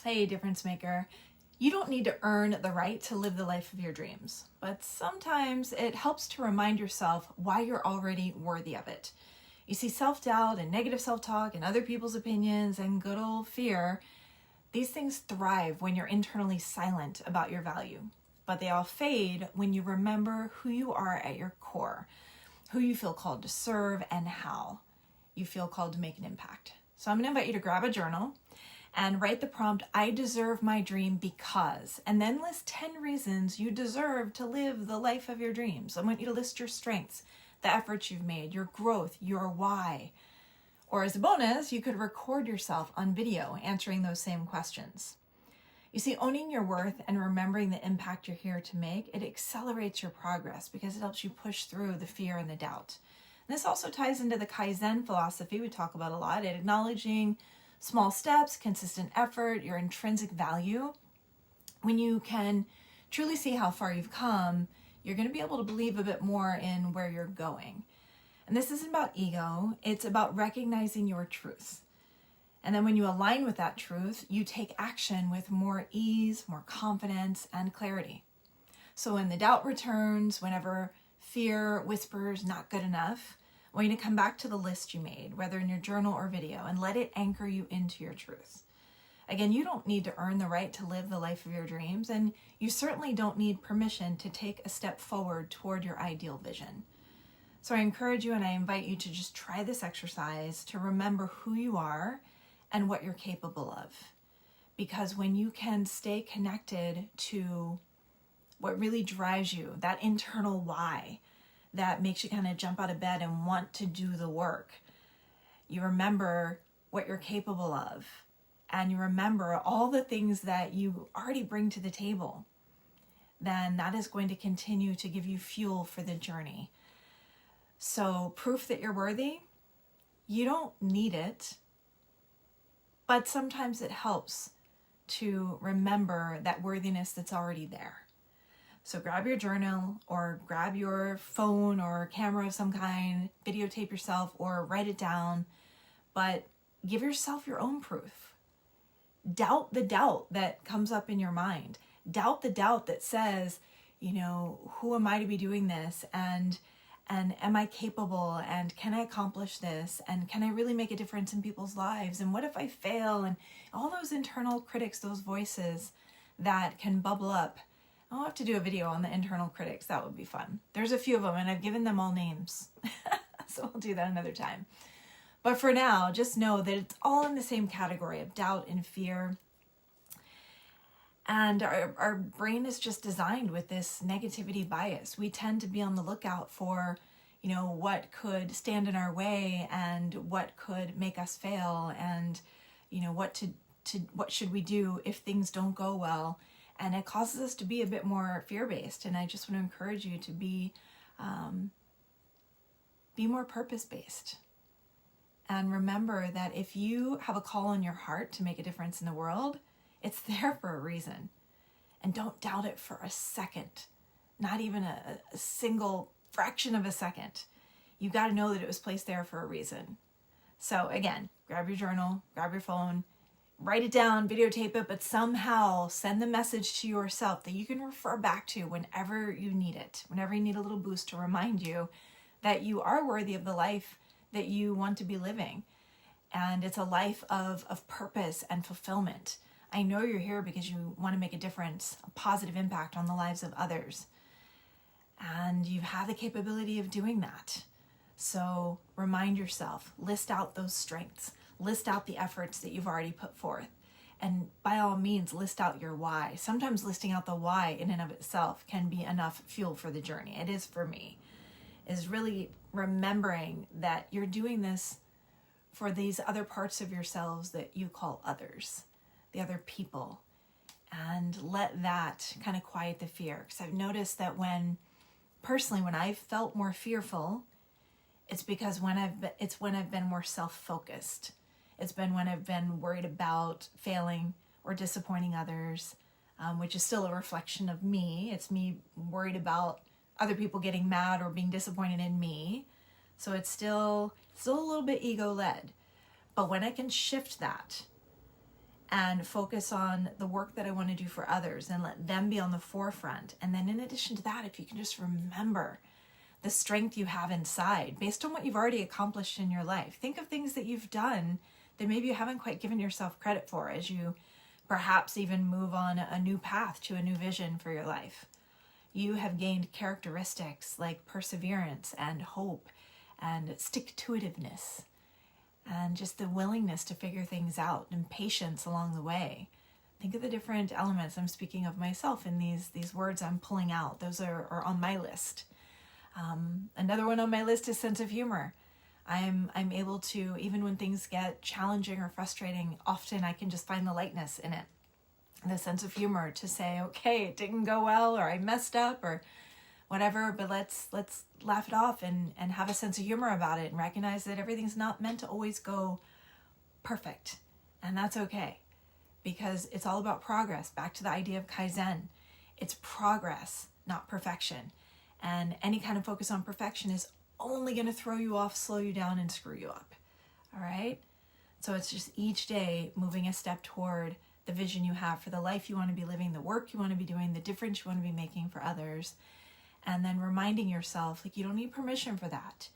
Hey, difference maker. You don't need to earn the right to live the life of your dreams, but sometimes it helps to remind yourself why you're already worthy of it. You see, self-doubt and negative self-talk and other people's opinions and good old fear, these things thrive when you're internally silent about your value, but they all fade when you remember who you are at your core, who you feel called to serve, and how you feel called to make an impact. So I'm going to invite you to grab a journal and write the prompt, I deserve my dream because, and then list 10 reasons you deserve to live the life of your dreams. I want you to list your strengths, the efforts you've made, your growth, your why. Or as a bonus, you could record yourself on video answering those same questions. You see, owning your worth and remembering the impact you're here to make, it accelerates your progress because it helps you push through the fear and the doubt. And this also ties into the Kaizen philosophy we talk about a lot, at acknowledging small steps, consistent effort, your intrinsic value. When you can truly see how far you've come, you're going to be able to believe a bit more in where you're going. And this isn't about ego, it's about recognizing your truth. And then when you align with that truth, you take action with more ease, more confidence, and clarity. So when the doubt returns, whenever fear whispers not good enough, I want you to come back to the list you made, whether in your journal or video, and let it anchor you into your truth. Again, you don't need to earn the right to live the life of your dreams, and you certainly don't need permission to take a step forward toward your ideal vision. So I encourage you and I invite you to just try this exercise to remember who you are and what you're capable of. Because when you can stay connected to what really drives you, that internal why, that makes you kind of jump out of bed and want to do the work. You remember what you're capable of, and you remember all the things that you already bring to the table. Then that is going to continue to give you fuel for the journey. So proof that you're worthy, you don't need it, but sometimes it helps to remember that worthiness that's already there. So grab your journal or grab your phone or camera of some kind, videotape yourself or write it down, but give yourself your own proof. Doubt the doubt that comes up in your mind. Doubt the doubt that says, who am I to be doing this? And am I capable? And can I accomplish this? And can I really make a difference in people's lives? And what if I fail? And all those internal critics, those voices that can bubble up. I'll have to do a video on the internal critics. That would be fun. There's a few of them and I've given them all names. So I'll do that another time. But for now, just know that it's all in the same category of doubt and fear. And our brain is just designed with this negativity bias. We tend to be on the lookout for, what could stand in our way and what could make us fail and, what should we do if things don't go well. And it causes us to be a bit more fear-based. And I just want to encourage you to be more purpose-based. And remember that if you have a call on your heart to make a difference in the world, it's there for a reason. And don't doubt it for a second, not even a single fraction of a second. You got to know that it was placed there for a reason. So again, grab your journal, grab your phone, write it down, videotape it, but somehow send the message to yourself that you can refer back to whenever you need it, whenever you need a little boost to remind you that you are worthy of the life that you want to be living. And it's a life of purpose and fulfillment. I know you're here because you want to make a difference, a positive impact on the lives of others. And you have the capability of doing that. So remind yourself, list out those strengths, list out the efforts that you've already put forth. And by all means, list out your why. Sometimes listing out the why in and of itself can be enough fuel for the journey. It is for me, is really remembering that you're doing this for these other parts of yourselves that you call others, the other people. And let that kind of quiet the fear. Because I've noticed that when I've felt more fearful, it's because when I've been more self-focused. It's been when I've been worried about failing or disappointing others, which is still a reflection of me. It's me worried about other people getting mad or being disappointed in me. So it's still a little bit ego-led. But when I can shift that and focus on the work that I want to do for others and let them be on the forefront. And then in addition to that, if you can just remember the strength you have inside based on what you've already accomplished in your life. Think of things that you've done that maybe you haven't quite given yourself credit for as you perhaps even move on a new path to a new vision for your life. You have gained characteristics like perseverance and hope and stick-to-itiveness and just the willingness to figure things out and patience along the way. Think of the different elements. I'm speaking of myself in these words I'm pulling out. Those are on my list. Another one on my list is sense of humor. I'm able to, even when things get challenging or frustrating, often I can just find the lightness in it. The sense of humor to say, okay, it didn't go well, or I messed up, or whatever, but let's laugh it off and have a sense of humor about it and recognize that everything's not meant to always go perfect. And that's okay, because it's all about progress. Back to the idea of Kaizen. It's progress, not perfection. And any kind of focus on perfection is only going to throw you off, slow you down, and screw you up. All right? So it's just each day moving a step toward the vision you have for the life you want to be living, the work you want to be doing, the difference you want to be making for others. And then reminding yourself, like, you don't need permission for that.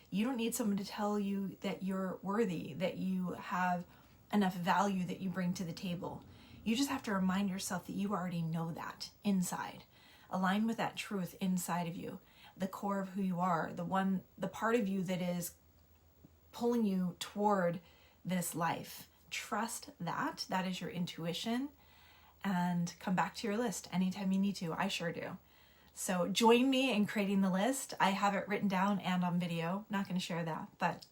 You don't need someone to tell you that you're worthy, that you have enough value that you bring to the table. You just have to remind yourself that you already know that inside. Align with that truth inside of you, the core of who you are, the part of you that is pulling you toward this life. Trust that. That is your intuition. And come back to your list anytime you need to. I sure do. So join me in creating the list. I have it written down and on video. Not going to share that, but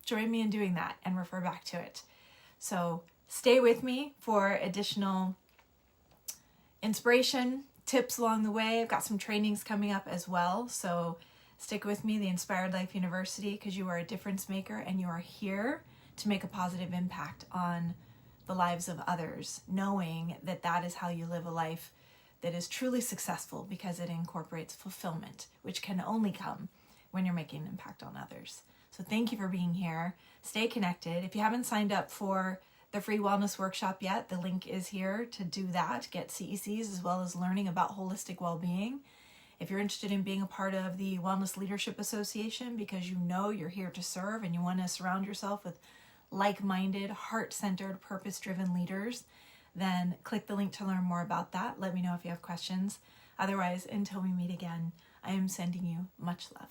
join me in doing that and refer back to it. So stay with me for additional inspiration, tips along the way. I've got some trainings coming up as well. So stick with me, the Inspired Life University, because you are a difference maker and you are here to make a positive impact on the lives of others, knowing that that is how you live a life that is truly successful, because it incorporates fulfillment, which can only come when you're making an impact on others. So thank you for being here. Stay connected. If you haven't signed up for the free wellness workshop yet, the link is here to do that. Get CECs as well as learning about holistic well-being. If you're interested in being a part of the Wellness Leadership Association because you know you're here to serve and you want to surround yourself with like-minded, heart-centered, purpose-driven leaders, then click the link to learn more about that. Let me know if you have questions. Otherwise, until we meet again, I am sending you much love.